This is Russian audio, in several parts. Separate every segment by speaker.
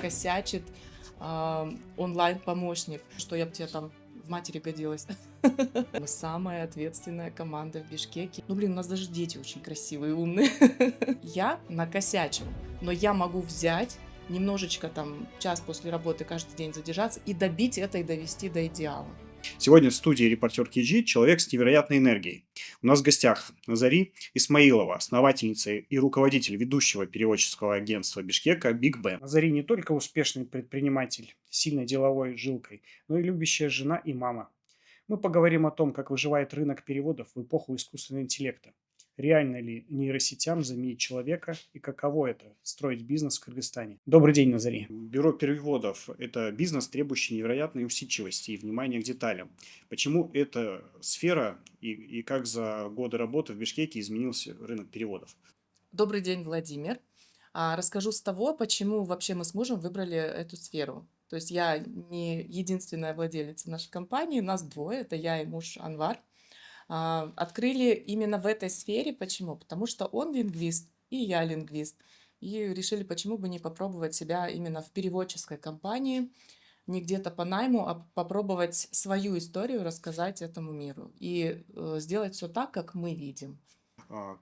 Speaker 1: накосячит онлайн-помощник, что я бы тебе там в матери годилась. Мы самая ответственная команда в Бишкеке. Ну, блин, у нас даже дети очень красивые и умные. Я накосячила, но я могу взять немножечко там час после работы каждый день задержаться и добить это и довести до идеала.
Speaker 2: Сегодня в студии репортер KG человек с невероятной энергией. У нас в гостях Назари Исмаилова, основательница и руководитель ведущего переводческого агентства Бишкека Big Ben. Назари не только успешный предприниматель с сильной деловой жилкой, но и любящая жена и мама. Мы поговорим о том, как выживает рынок переводов в эпоху искусственного интеллекта. Реально ли нейросетям заменить человека и каково это – строить бизнес в Кыргызстане? Добрый день, Назари. Бюро переводов – это бизнес, требующий невероятной усидчивости и внимания к деталям. Почему эта сфера и как за годы работы в Бишкеке изменился рынок переводов?
Speaker 1: Добрый день, Владимир. Расскажу с того, почему вообще мы с мужем выбрали эту сферу. То есть я не единственная владелица нашей компании, нас двое, это я и муж Анвар. Открыли именно в этой сфере. Почему? Потому что он лингвист, и я лингвист. И решили, почему бы не попробовать себя именно в переводческой компании, не где-то по найму, а попробовать свою историю рассказать этому миру и сделать все так, как мы видим.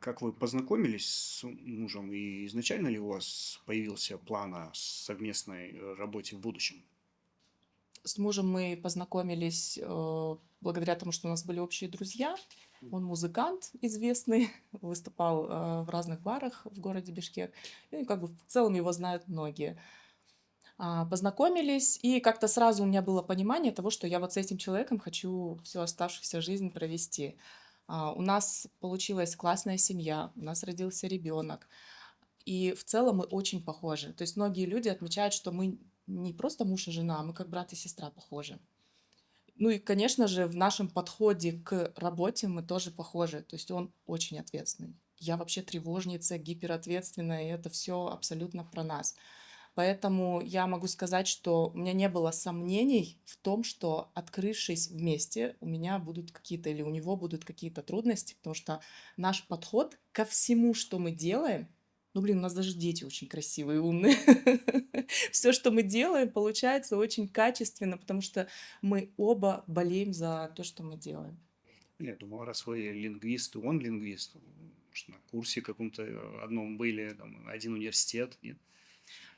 Speaker 2: Как вы познакомились с мужем и изначально ли у вас появился план о совместной работе в будущем?
Speaker 1: С мужем мы познакомились благодаря тому, что у нас были общие друзья. Он музыкант известный, выступал в разных барах в городе Бишкек. И как бы в целом его знают многие. Познакомились, и как-то сразу у меня было понимание того, что я вот с этим человеком хочу всю оставшуюся жизнь провести. У нас получилась классная семья, у нас родился ребенок. И в целом мы очень похожи. То есть многие люди отмечают, что мы не просто муж и жена, а мы как брат и сестра похожи. Ну и, конечно же, в нашем подходе к работе мы тоже похожи. То есть он очень ответственный. Я вообще тревожница, гиперответственная, и это все абсолютно про нас. Поэтому я могу сказать, что у меня не было сомнений в том, что, открывшись вместе, у меня будут какие-то или у него будут какие-то трудности, потому что наш подход ко всему, что мы делаем, ну, блин, у нас даже дети очень красивые и умные. Все, что мы делаем, получается очень качественно, потому что мы оба болеем за то, что мы делаем.
Speaker 2: Я думал, раз вы лингвист, и он лингвист, может, на курсе каком-то одном были, там, один университет, нет?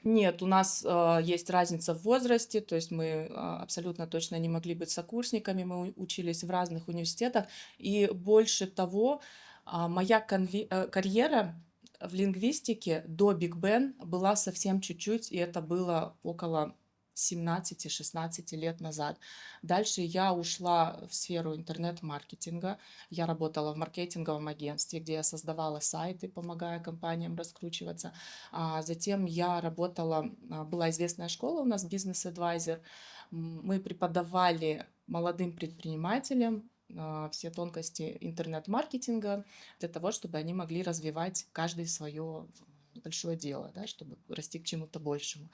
Speaker 1: Нет, у нас есть разница в возрасте, то есть мы абсолютно точно не могли быть сокурсниками, мы учились в разных университетах. И больше того, моя карьера в лингвистике до Биг Бен была совсем чуть-чуть, и это было около 17-16 лет назад. Дальше я ушла в сферу интернет-маркетинга. Я работала в маркетинговом агентстве, где я создавала сайты, помогая компаниям раскручиваться. Затем я работала, была известная школа у нас, бизнес-адвайзер. Мы преподавали молодым предпринимателям все тонкости интернет-маркетинга для того, чтобы они могли развивать каждое свое большое дело, да, чтобы расти к чему-то большему.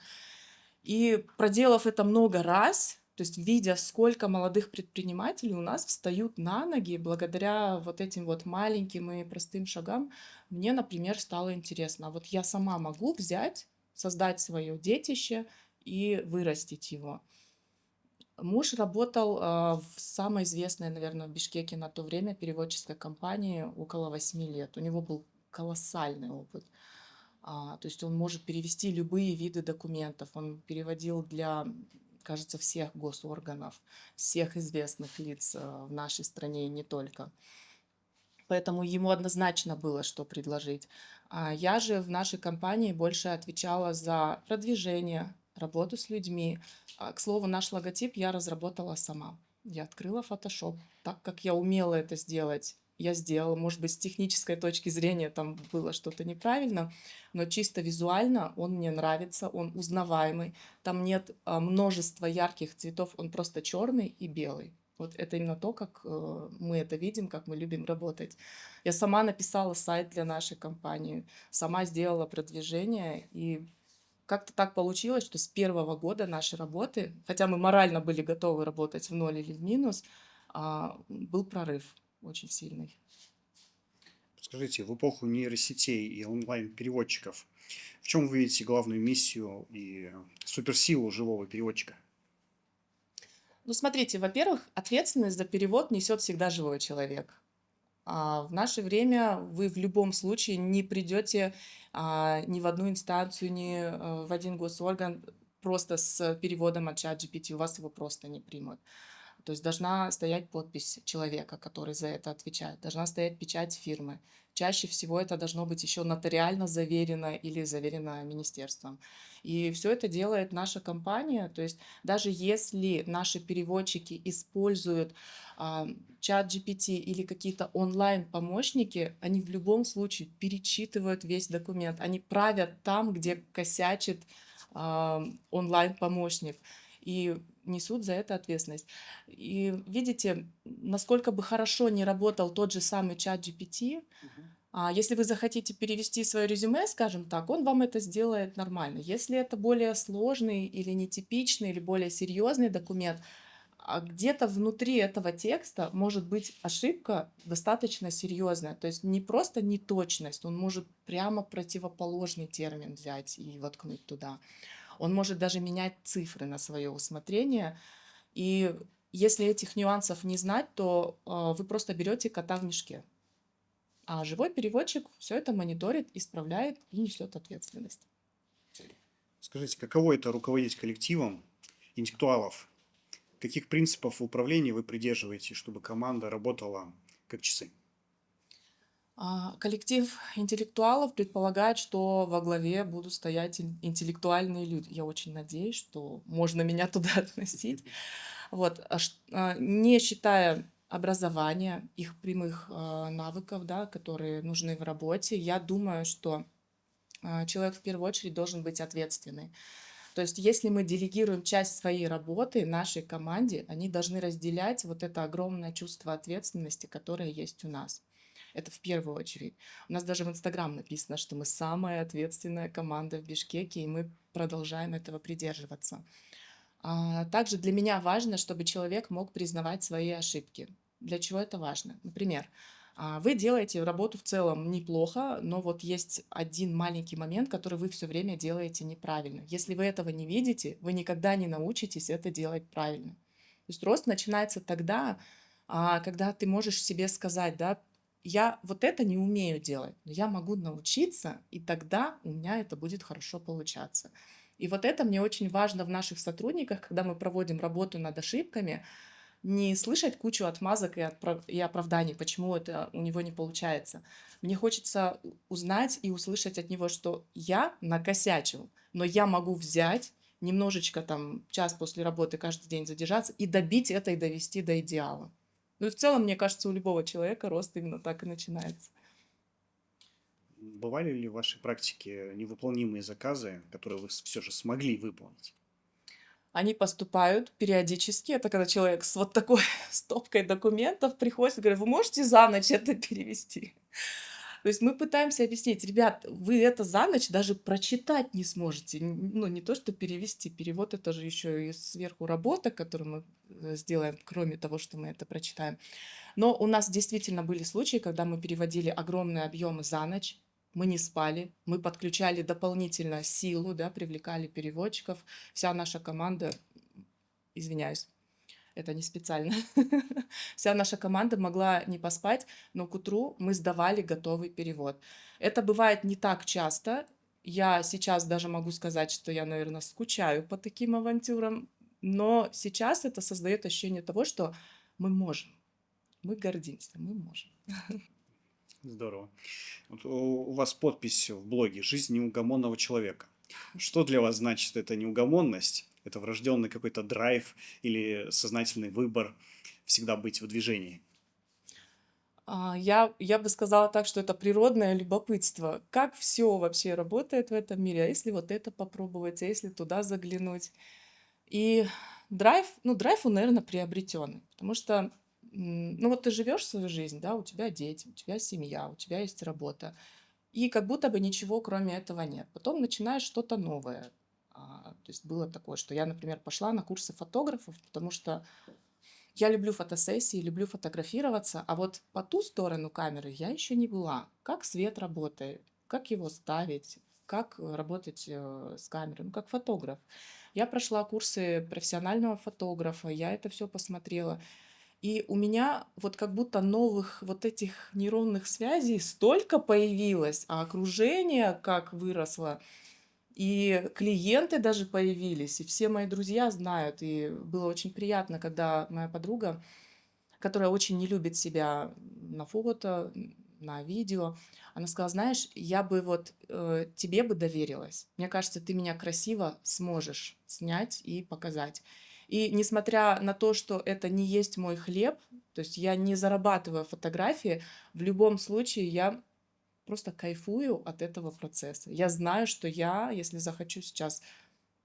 Speaker 1: И проделав это много раз, то есть видя, сколько молодых предпринимателей у нас встают на ноги благодаря вот этим вот маленьким и простым шагам, мне, например, стало интересно, а вот я сама могу взять, создать свое детище и вырастить его. Муж работал в самой известной, наверное, в Бишкеке на то время переводческой компании около 8 лет. У него был колоссальный опыт. То есть он может перевести любые виды документов. Он переводил для, кажется, всех госорганов, всех известных лиц в нашей стране и не только. Поэтому ему однозначно было что предложить. Я же в нашей компании больше отвечала за продвижение, работу с людьми. К слову, наш логотип я разработала сама. Я открыла Photoshop. Так как я умела это сделать, я сделала. Может быть, с технической точки зрения там было что-то неправильно, но чисто визуально он мне нравится, он узнаваемый. Там нет множества ярких цветов, он просто черный и белый. Вот это именно то, как мы это видим, как мы любим работать. Я сама написала сайт для нашей компании, сама сделала продвижение, и как-то так получилось, что с первого года нашей работы, хотя мы морально были готовы работать в ноль или в минус, был прорыв очень сильный.
Speaker 2: Скажите, в эпоху нейросетей и онлайн-переводчиков В чем вы видите главную миссию и суперсилу живого переводчика?
Speaker 1: Ну, смотрите, во-первых, ответственность за перевод несет всегда живой человек. В наше время вы в любом случае не придете ни в одну инстанцию, ни в один госорган просто с переводом от ChatGPT, у вас его просто не примут. То есть должна стоять подпись человека, который за это отвечает, должна стоять печать фирмы. Чаще всего это должно быть еще нотариально заверено или заверено министерством. И все это делает наша компания. То есть даже если наши переводчики используют чат GPT или какие-то онлайн-помощники, они в любом случае перечитывают весь документ. Они правят там, где косячит онлайн-помощник. И несут за это ответственность. И видите, насколько бы хорошо не работал тот же самый чат GPT, если вы захотите перевести свое резюме, скажем так, он вам это сделает нормально. Если это более сложный или нетипичный, или более серьезный документ, где-то внутри этого текста может быть ошибка достаточно серьезная. То есть не просто неточность, он может прямо противоположный термин взять и воткнуть туда. Он может даже менять цифры на свое усмотрение. И если этих нюансов не знать, то вы просто берете кота в мешке. А живой переводчик все это мониторит, исправляет и несет ответственность.
Speaker 2: Скажите, каково это руководить коллективом интеллектуалов? Каких принципов управления вы придерживаете, чтобы команда работала как часы?
Speaker 1: Коллектив интеллектуалов предполагает, что во главе будут стоять интеллектуальные люди. Я очень надеюсь, что можно меня туда относить. Вот, не считая образования, их прямых навыков, да, которые нужны в работе, я думаю, что человек в первую очередь должен быть ответственный. То есть, если мы делегируем часть своей работы нашей команде, они должны разделять вот это огромное чувство ответственности, которое есть у нас. Это в первую очередь. У нас даже в Инстаграм написано, что мы самая ответственная команда в Бишкеке, и мы продолжаем этого придерживаться. Также для меня важно, чтобы человек мог признавать свои ошибки. Для чего это важно? Например, вы делаете работу в целом неплохо, но вот есть один маленький момент, который вы все время делаете неправильно. Если вы этого не видите, вы никогда не научитесь это делать правильно. То есть рост начинается тогда, когда ты можешь себе сказать, да, я вот это не умею делать, но я могу научиться, и тогда у меня это будет хорошо получаться. И вот это мне очень важно в наших сотрудниках, когда мы проводим работу над ошибками, не слышать кучу отмазок и оправданий, почему это у него не получается. Мне хочется узнать и услышать от него, что я накосячил, но я могу взять немножечко там час после работы каждый день задержаться и добить это и довести до идеала. Ну и в целом, мне кажется, у любого человека рост именно так и начинается.
Speaker 2: Бывали ли в вашей практике невыполнимые заказы, которые вы все же смогли выполнить?
Speaker 1: Они поступают периодически. Это когда человек с вот такой стопкой документов приходит и говорит: "Вы можете за ночь это перевести?" То есть мы пытаемся объяснить: "Ребят, вы это за ночь даже прочитать не сможете". Ну, не то, что перевести. Перевод — это же еще и сверху работа, которую мы, сделаем, кроме того, что мы это прочитаем. Но у нас действительно были случаи, когда мы переводили огромные объемы за ночь. Мы не спали, мы подключали дополнительно силу, да, привлекали переводчиков. Вся наша команда, извиняюсь, это не специально, вся наша команда могла не поспать, но к утру мы сдавали готовый перевод. Это бывает не так часто. Я сейчас даже могу сказать, что я, наверное, скучаю по таким авантюрам, но сейчас это создает ощущение того, что мы можем, мы гордимся, мы можем.
Speaker 2: Здорово. Вот у вас подпись в блоге «Жизнь неугомонного человека». Что для вас значит эта неугомонность? Это врожденный какой-то драйв или сознательный выбор всегда быть в движении?
Speaker 1: Я бы сказала так, что это природное любопытство. Как все вообще работает в этом мире? А если вот это попробовать, а если туда заглянуть? И драйв, он, наверно, приобретенный, потому что, ну, вот ты живешь свою жизнь, да, у тебя дети, у тебя семья, у тебя есть работа, и как будто бы ничего кроме этого нет. Потом начинаешь что-то новое. То есть было такое, что я, например, пошла на курсы фотографов, потому что я люблю фотосессии, люблю фотографироваться, а вот по ту сторону камеры я еще не была. Как свет работает, как его ставить, как работать с камерой, ну, как фотограф. Я прошла курсы профессионального фотографа, я это все посмотрела. И у меня вот как будто новых вот этих нейронных связей столько появилось, а окружение как выросло, и клиенты даже появились, и все мои друзья знают. И было очень приятно, когда моя подруга, которая очень не любит себя на фото, на видео, она сказала: знаешь, я бы вот тебе бы доверилась. Мне кажется, ты меня красиво сможешь снять и показать. И несмотря на то, что это не есть мой хлеб, то есть я не зарабатываю фотографии, в любом случае я просто кайфую от этого процесса. Я знаю, что я, если захочу сейчас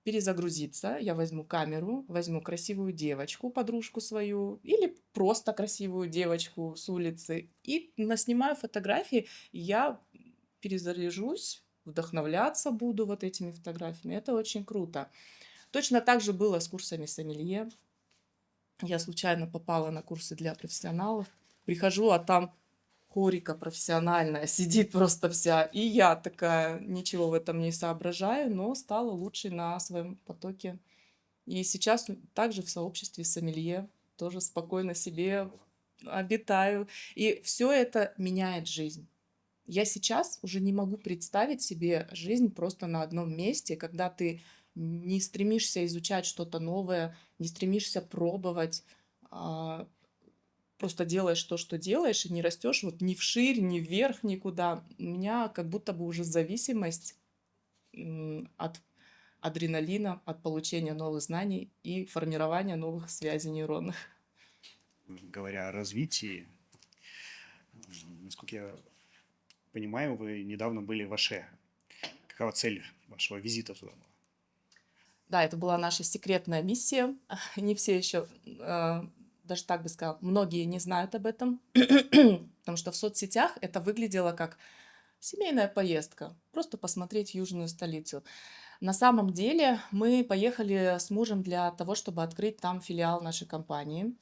Speaker 1: перезагрузиться, я возьму камеру, возьму красивую девочку, подружку свою, или просто красивую девочку с улицы, и наснимаю фотографии, и я перезаряжусь, вдохновляться буду вот этими фотографиями. Это очень круто. Точно так же было с курсами сомелье. Я случайно попала на курсы для профессионалов. Прихожу, а там хорика профессиональная сидит просто вся. И я такая ничего в этом не соображаю, но стала лучшей на своем потоке. И сейчас также в сообществе сомелье тоже спокойно себе обитаю. И все это меняет жизнь. Я сейчас уже не могу представить себе жизнь просто на одном месте, когда ты не стремишься изучать что-то новое, не стремишься пробовать, а, просто делаешь то, что делаешь, и не растешь вот ни вширь, ни вверх, никуда. У меня как будто бы уже зависимость от адреналина, от получения новых знаний и формирования новых связей нейронных.
Speaker 2: Говоря о развитии, насколько я понимаю, вы недавно были в Аше. Какова цель вашего визита туда была?
Speaker 1: Да, это была наша секретная миссия. Не все еще, даже так бы сказала, многие не знают об этом, потому что в соцсетях это выглядело как семейная поездка, просто посмотреть южную столицу. На самом деле мы поехали с мужем для того, чтобы открыть там филиал нашей компании.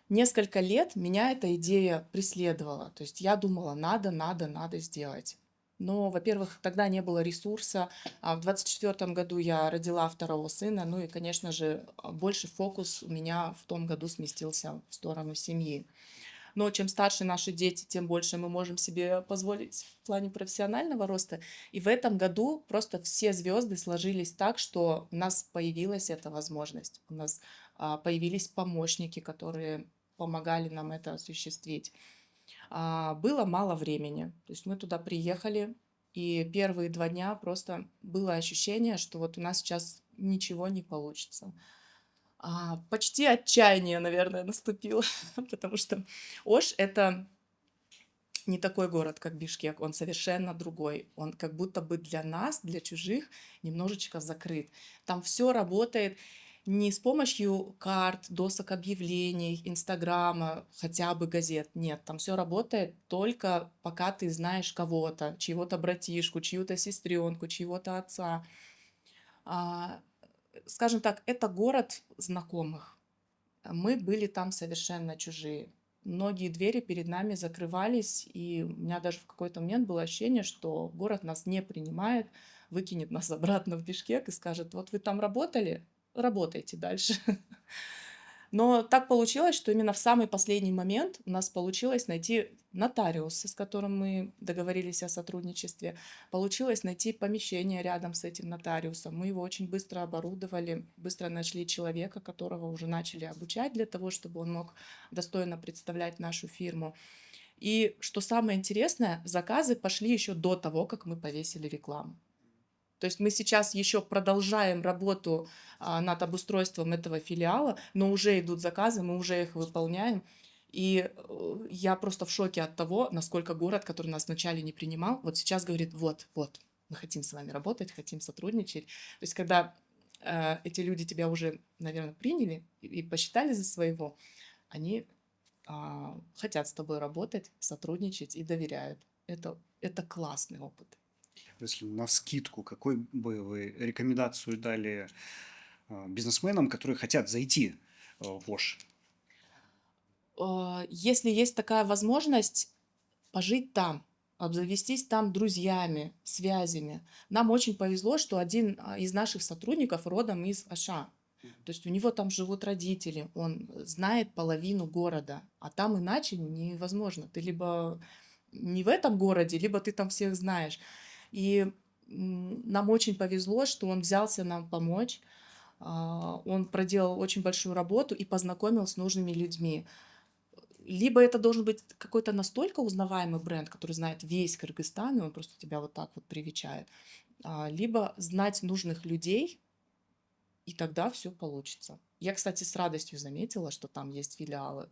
Speaker 1: Несколько лет меня эта идея преследовала. То есть я думала, надо сделать. Но, во-первых, тогда не было ресурса. А в 24 году я родила второго сына. Ну и, конечно же, больше фокус у меня в том году сместился в сторону семьи. Но чем старше наши дети, тем больше мы можем себе позволить в плане профессионального роста. И в этом году просто все звезды сложились так, что у нас появилась эта возможность. У нас появились помощники, которые помогали нам это осуществить. Было мало времени. То есть мы туда приехали, и первые 2 дня просто было ощущение, что вот у нас сейчас ничего не получится. Почти отчаяние, наверное, наступило, потому что Ош — это не такой город, как Бишкек, он совершенно другой. Он как будто бы для нас, для чужих, немножечко закрыт. Там все работает не с помощью карт, досок объявлений, Инстаграма, хотя бы газет. Нет, там все работает только пока ты знаешь кого-то, чьего-то братишку, чью-то сестренку, чьего-то отца. А, Скажем так, это город знакомых. Мы были там совершенно чужие. Многие двери перед нами закрывались, и у меня даже в какой-то момент было ощущение, что город нас не принимает, выкинет нас обратно в Бишкек и скажет: вот вы там работали, работайте дальше. Но так получилось, что именно в самый последний момент у нас получилось найти нотариуса, с которым мы договорились о сотрудничестве. Получилось найти помещение рядом с этим нотариусом. Мы его очень быстро оборудовали, быстро нашли человека, которого уже начали обучать для того, чтобы он мог достойно представлять нашу фирму. И что самое интересное, заказы пошли еще до того, как мы повесили рекламу. То есть мы сейчас еще продолжаем работу над обустройством этого филиала, но уже идут заказы, мы уже их выполняем. И я просто в шоке от того, насколько город, который нас вначале не принимал, вот сейчас говорит: вот, вот, мы хотим с вами работать, хотим сотрудничать. То есть когда эти люди тебя уже, наверное, приняли и посчитали за своего, они хотят с тобой работать, сотрудничать и доверяют. Это классный опыт.
Speaker 2: Если навскидку, какой бы вы рекомендацию дали бизнесменам, которые хотят зайти в Ош?
Speaker 1: Если есть такая возможность пожить там, обзавестись там друзьями, связями. Нам очень повезло, что один из наших сотрудников родом из Аша. То есть у него там живут родители, он знает половину города, а там иначе невозможно. Ты либо не в этом городе, либо ты там всех знаешь. И нам очень повезло, что он взялся нам помочь. Он проделал очень большую работу и познакомил с нужными людьми. Либо это должен быть какой-то настолько узнаваемый бренд, который знает весь Кыргызстан, и он просто тебя вот так вот привечает, либо знать нужных людей, и тогда все получится. Я, кстати, с радостью заметила, что там есть филиалы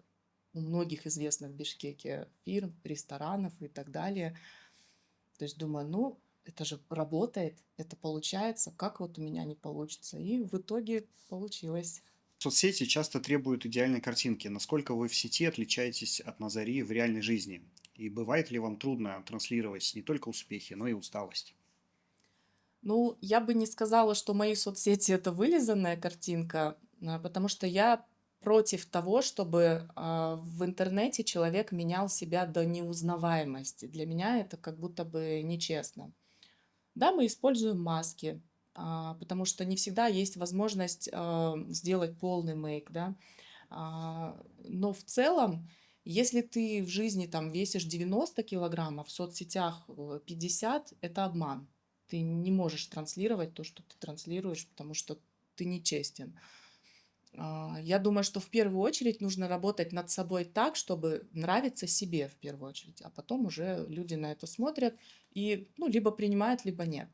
Speaker 1: у многих известных в Бишкеке фирм, ресторанов и так далее. То есть думаю, ну, это же работает, это получается, как вот у меня не получится? И в итоге получилось.
Speaker 2: Соцсети часто требуют идеальной картинки. Насколько вы в сети отличаетесь от Назари в реальной жизни? И бывает ли вам трудно транслировать не только успехи, но и усталость?
Speaker 1: Ну, я бы не сказала, что мои соцсети это вылизанная картинка, потому что я против того, чтобы в интернете человек менял себя до неузнаваемости. Для меня это как будто бы нечестно. Да, мы используем маски, потому что не всегда есть возможность сделать полный мейк, да. Но в целом, если ты в жизни там весишь 90 килограмм, а в соцсетях 50, это обман. Ты не можешь транслировать то, что ты транслируешь, потому что ты нечестен. Я думаю, что в первую очередь нужно работать над собой так, чтобы нравиться себе в первую очередь, а потом уже люди на это смотрят и, ну, либо принимают, либо нет.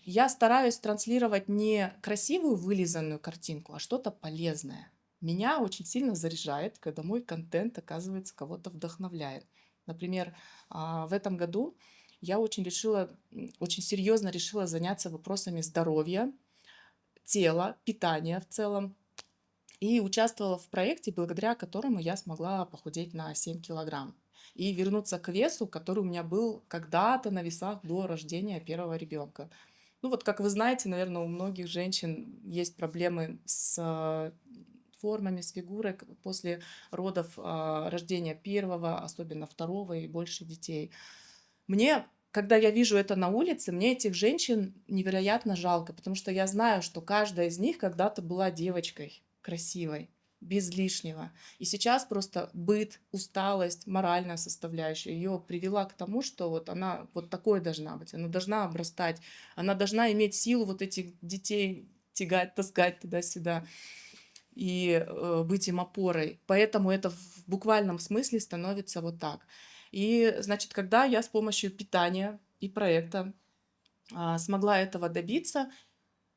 Speaker 1: Я стараюсь транслировать не красивую вылизанную картинку, а что-то полезное. Меня очень сильно заряжает, когда мой контент, оказывается, кого-то вдохновляет. Например, в этом году я очень серьезно решила заняться вопросами здоровья, тела, питания в целом. И участвовала в проекте, благодаря которому я смогла похудеть на 7 килограмм и вернуться к весу, который у меня был когда-то на весах до рождения первого ребенка. Ну вот, как вы знаете, наверное, у многих женщин есть проблемы с формами, с фигурой после родов, рождения первого, особенно второго и больше детей. Мне, когда я вижу это на улице, мне этих женщин невероятно жалко, потому что я знаю, что каждая из них когда-то была девочкой красивой, без лишнего. И сейчас просто быт, усталость, моральная составляющая ее привела к тому, что вот она вот такой должна быть, она должна обрастать, она должна иметь силу вот этих детей тягать, таскать туда-сюда и быть им опорой. Поэтому это в буквальном смысле становится вот так. И, значит, когда я с помощью питания и проекта смогла этого добиться,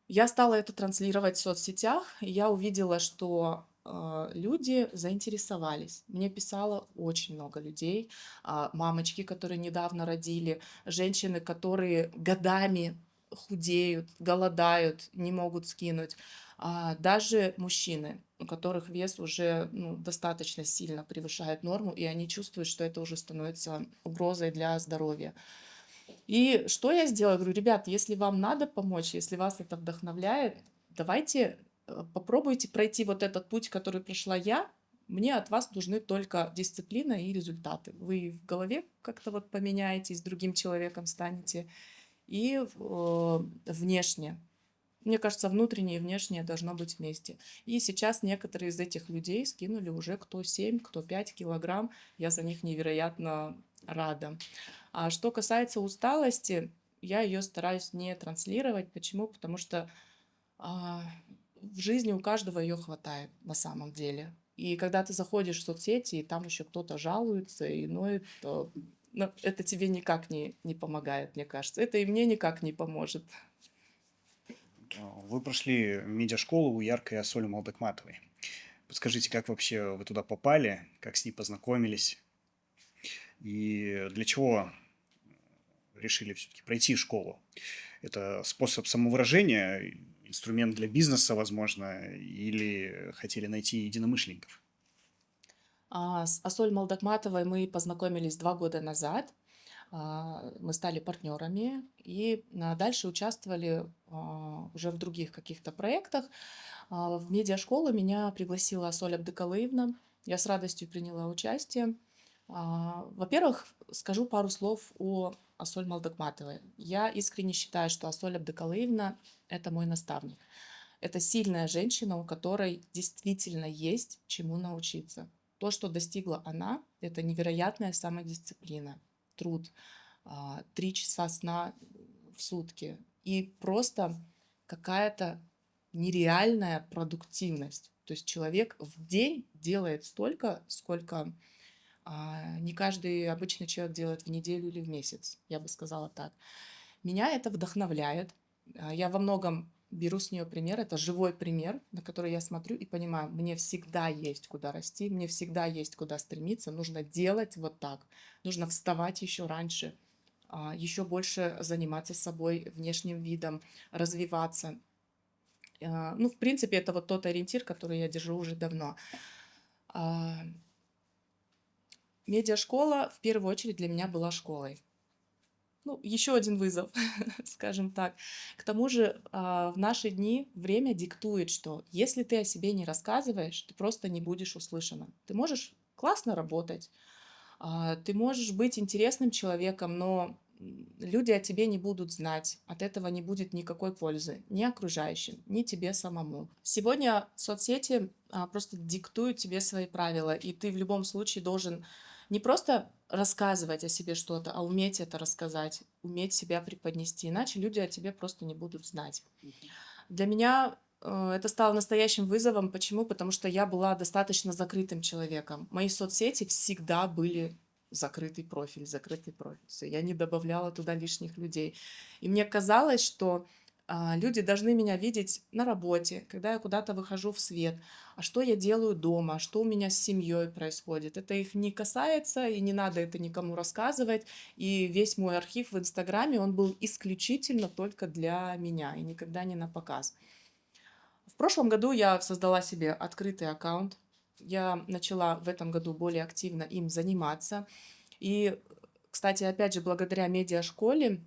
Speaker 1: я стала это транслировать в соцсетях, и я увидела, что люди заинтересовались. Мне писало очень много людей, мамочки, которые недавно родили, женщины, которые годами худеют, голодают, не могут скинуть, даже мужчины, у которых вес уже ну, достаточно сильно превышает норму, и они чувствуют, что это уже становится угрозой для здоровья. И что я сделала? Говорю, ребят, если вам надо помочь, если вас это вдохновляет, давайте попробуйте пройти вот этот путь, который прошла я. Мне от вас нужны только дисциплина и результаты. Вы в голове как-то вот поменяетесь, другим человеком станете. И внешне. Мне кажется, внутреннее и внешнее должно быть вместе. И сейчас некоторые из этих людей скинули уже кто 7, кто 5 килограмм. Я за них невероятно рада. А что касается усталости, я ее стараюсь не транслировать. Почему? Потому что а, в жизни у каждого ее хватает на самом деле. И когда ты заходишь в соцсети, и там еще кто-то жалуется и ноет, то ну, это тебе никак не помогает, мне кажется. Это и мне никак не поможет.
Speaker 2: Вы прошли медиашколу у яркой Асоли Малдыкматовой. Подскажите, как вообще вы туда попали, как с ней познакомились и для чего решили все-таки пройти школу? Это способ самовыражения, инструмент для бизнеса, возможно, или хотели найти единомышленников?
Speaker 1: С Асоль Малдакматовой мы познакомились 2 года назад. Мы стали партнерами и дальше участвовали уже в других каких-то проектах. В медиашколу меня пригласила Асоль Абдыкалыевна. Я с радостью приняла участие. Во-первых, скажу пару слов о Ассоль Молдокматовой. Я искренне считаю, что Ассоль Абдыкалыевна — это мой наставник. Это сильная женщина, у которой действительно есть чему научиться. То, что достигла она, это невероятная самодисциплина, труд, 3 часа сна в сутки и просто какая-то нереальная продуктивность. То есть человек в день делает столько, сколько не каждый обычный человек делает в неделю или в месяц, я бы сказала так. Меня это вдохновляет. Я во многом беру с нее пример. Это живой пример, на который я смотрю и понимаю, мне всегда есть куда расти, мне всегда есть куда стремиться. Нужно делать вот так. Нужно вставать еще раньше, еще больше заниматься собой, внешним видом, развиваться. Ну, в принципе, это вот тот ориентир, который я держу уже давно. А, Медиашкола в первую очередь для меня была школой. Ну, еще один вызов, скажем так. К тому же, в наши дни время диктует, что если ты о себе не рассказываешь, ты просто не будешь услышана. Ты можешь классно работать, ты можешь быть интересным человеком, но люди о тебе не будут знать. От этого не будет никакой пользы ни окружающим, ни тебе самому. Сегодня соцсети просто диктуют тебе свои правила, и ты в любом случае должен не просто рассказывать о себе что-то, а уметь это рассказать, уметь себя преподнести, иначе люди о тебе просто не будут знать. Для меня это стало настоящим вызовом. Почему? Потому что я была достаточно закрытым человеком. Мои соцсети всегда были закрытый профиль, закрытый профиль. Всё, я не добавляла туда лишних людей. И мне казалось, что люди должны меня видеть на работе, когда я куда-то выхожу в свет. А что я делаю дома? Что у меня с семьей происходит? Это их не касается, и не надо это никому рассказывать. И весь мой архив в Инстаграме, он был исключительно только для меня и никогда не на показ. В прошлом году я создала себе открытый аккаунт. Я начала в этом году более активно им заниматься. И, кстати, опять же, благодаря медиашколе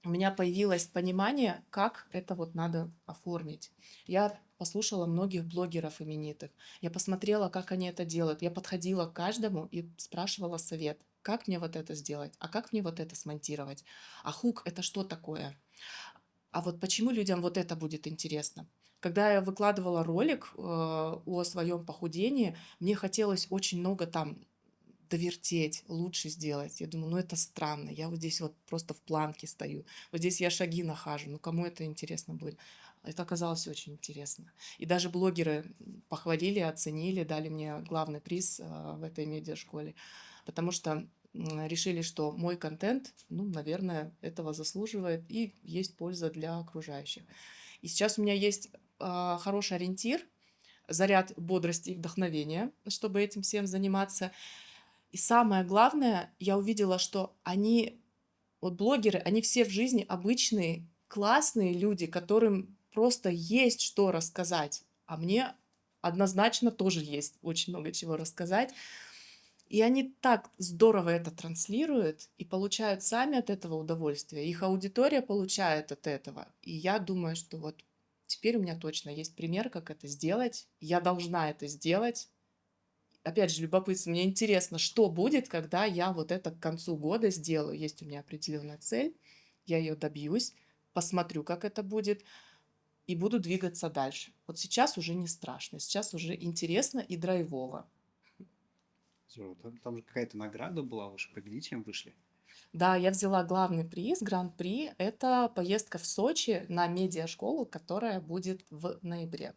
Speaker 1: у меня появилось понимание, как это вот надо оформить. Я послушала многих блогеров именитых. Я посмотрела, как они это делают. Я подходила к каждому и спрашивала совет. Как мне вот это сделать? А как мне вот это смонтировать? А хук — это что такое? А вот почему людям вот это будет интересно? Когда я выкладывала ролик о своем похудении, мне хотелось очень много там довертеть, лучше сделать. Я думаю, ну это странно, я вот здесь вот просто в планке стою, вот здесь я шаги нахожу, ну кому это интересно будет? Это оказалось очень интересно. И даже блогеры похвалили, оценили, дали мне главный приз в этой медиашколе, потому что решили, что мой контент, ну, наверное, этого заслуживает и есть польза для окружающих. И сейчас у меня есть хороший ориентир, заряд бодрости и вдохновения, чтобы этим всем заниматься. И самое главное, я увидела, что они, вот блогеры, они все в жизни обычные, классные люди, которым просто есть что рассказать. А мне однозначно тоже есть очень много чего рассказать. И они так здорово это транслируют и получают сами от этого удовольствие. Их аудитория получает от этого. И я думаю, что вот теперь у меня точно есть пример, как это сделать. Я должна это сделать. Опять же, любопытство. Мне интересно, что будет, когда я вот это к концу года сделаю. Есть у меня определенная цель, я ее добьюсь, посмотрю, как это будет, и буду двигаться дальше. Вот сейчас уже не страшно, сейчас уже интересно и драйвово.
Speaker 2: Здорово. Там же какая-то награда была, вы же победителем вышли.
Speaker 1: Да, я взяла главный приз, гран-при. Это поездка в Сочи на медиашколу, которая будет в ноябре.